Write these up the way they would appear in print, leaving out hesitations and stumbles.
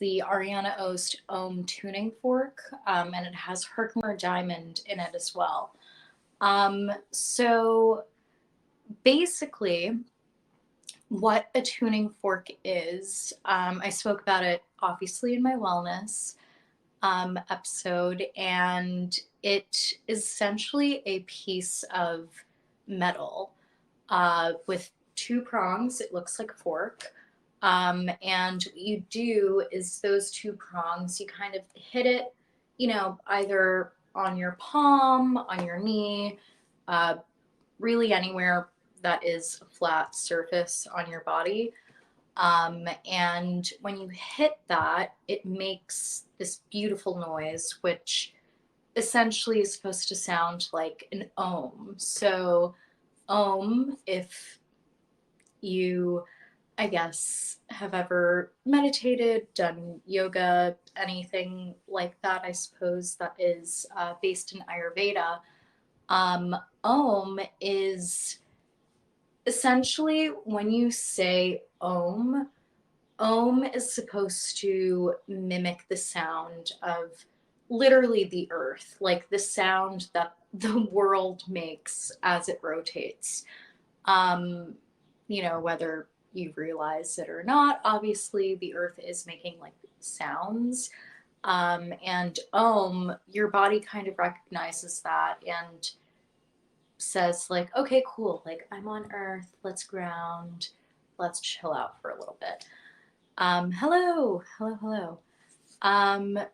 the Ariana Ost Ohm tuning fork, and it has herkimer diamond in it as well. So basically, what a tuning fork is, I spoke about it obviously in my wellness episode, and it is essentially a piece of metal with two prongs. It looks like a fork. And what you do is those two prongs, you kind of hit it, either on your palm, on your knee, uh, really anywhere that is a flat surface on your body. And when you hit that, it makes this beautiful noise, which essentially is supposed to sound like an ohm. So, ohm, if you, I guess, have ever meditated, done yoga, anything like that, I suppose that is based in Ayurveda. Ohm is essentially when you say ohm is supposed to mimic the sound of literally the earth, like the sound that the world makes as it rotates. Um, whether you realize it or not, obviously the earth is making like sounds. And your body kind of recognizes that and says, like, okay, cool, like I'm on earth, let's ground, let's chill out for a little bit. Hello, hello, hello.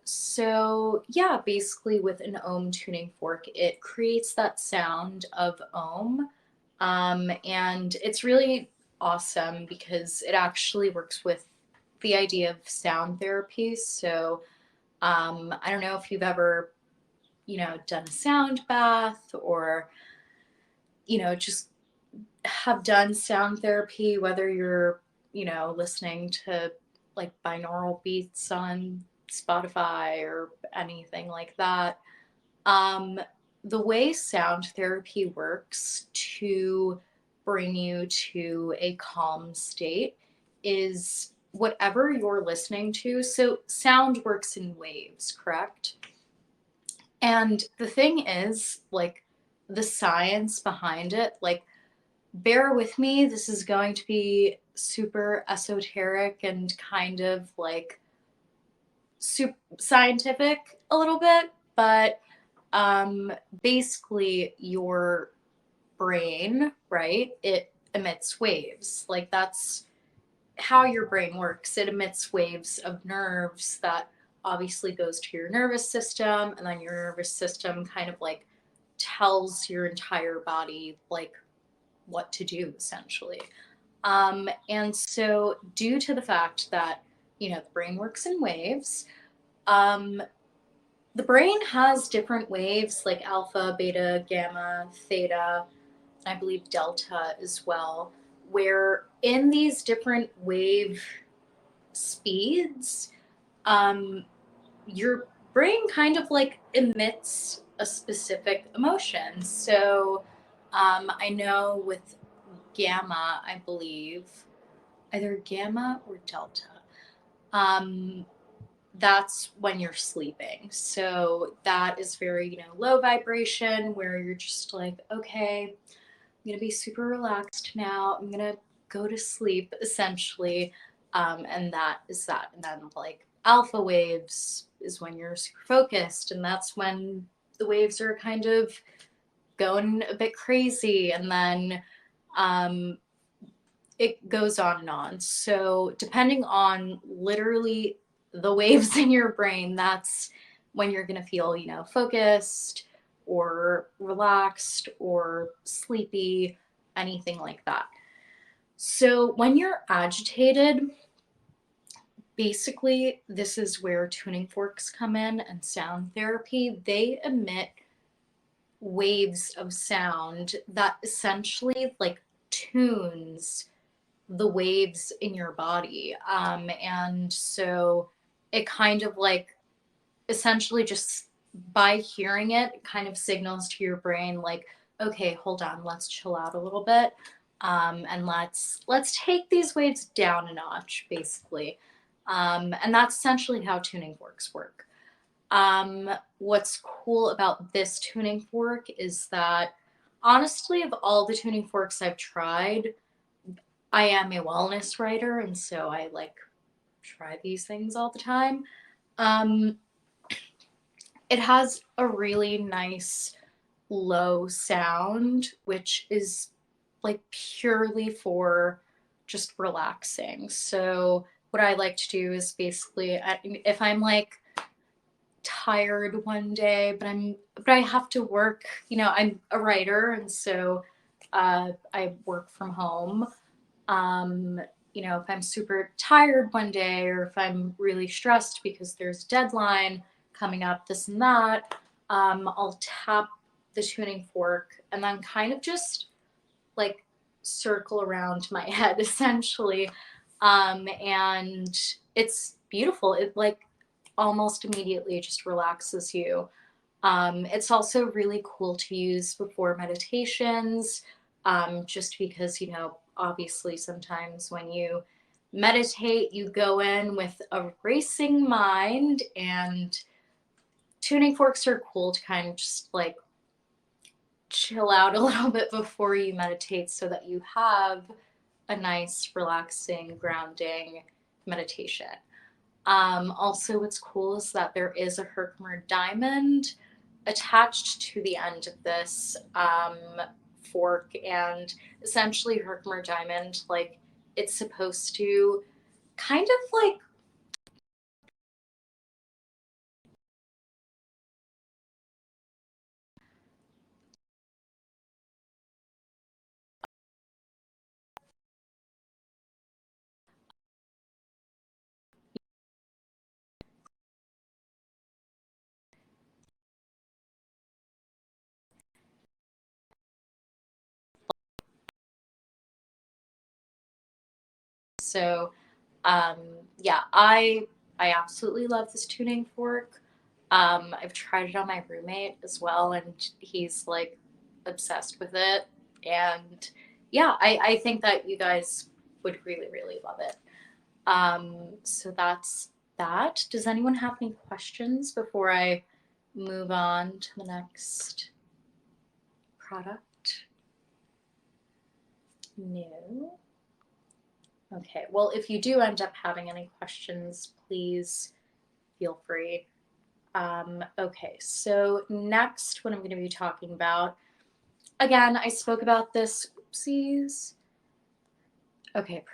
So yeah, basically with an ohm tuning fork, it creates that sound of ohm. And it's really awesome because it actually works with the idea of sound therapy. So, I don't know if you've ever, done a sound bath or, just have done sound therapy, whether you're, listening to like binaural beats on Spotify or anything like that. Um, the way sound therapy works to bring you to a calm state is whatever you're listening to. So, sound works in waves, correct? And the thing is, like, the science behind it, like, bear with me, this is going to be super esoteric and kind of like super scientific a little bit, but um, basically, your brain, right? It emits waves. Like, that's how your brain works. It emits waves of nerves that obviously goes to your nervous system, and then your nervous system kind of like tells your entire body like what to do essentially. And so, due to the fact that the brain works in waves, um, the brain has different waves like alpha, beta, gamma, theta, and I believe delta as well, where in these different wave speeds, um, your brain kind of like emits a specific emotion. So I know with gamma, I believe, either gamma or delta. Um, that's when you're sleeping. So that is very, low vibration where you're just like, okay, I'm gonna be super relaxed now. I'm gonna go to sleep essentially. And that is that. And then like alpha waves is when you're super focused, and that's when the waves are kind of going a bit crazy, and then um, it goes on and on. So, depending on literally the waves in your brain, that's when you're going to feel, focused or relaxed or sleepy, anything like that. So, when you're agitated, basically, this is where tuning forks come in and sound therapy. They emit waves of sound that essentially like tunes the waves in your body. And so it kind of like essentially just by hearing it kind of signals to your brain like, okay, hold on, let's chill out a little bit. And let's take these waves down a notch, basically. And that's essentially how tuning forks work. What's cool about this tuning fork is that honestly, of all the tuning forks I've tried, I am a wellness writer, and so I like try these things all the time. Um, it has a really nice low sound, which is like purely for just relaxing. So what I like to do is basically, if I'm like tired one day, but I have to work. You know, I'm a writer, and so I work from home. Um, you know, if I'm super tired one day, or if I'm really stressed because there's a deadline coming up, this and that, I'll tap the tuning fork and then kind of just like circle around my head essentially. And it's beautiful. It like almost immediately just relaxes you. It's also really cool to use before meditations, just because, you know, obviously sometimes when you meditate, you go in with a racing mind, and tuning forks are cool to kind of just like chill out a little bit before you meditate so that you have a nice, relaxing, grounding meditation. Also, what's cool is that there is a herkimer diamond attached to the end of this fork, and essentially, herkimer diamond, like, it's supposed to kind of like so. Um, yeah, I absolutely love this tuning fork. I've tried it on my roommate as well, and he's like obsessed with it. And yeah, I think that you guys would really, really love it. So that's that. Does anyone have any questions before I move on to the next product? No. Okay. Well, if you do end up having any questions, please feel free. Okay, so next, what I'm going to be talking about, again, I spoke about this. Oopsies. Okay,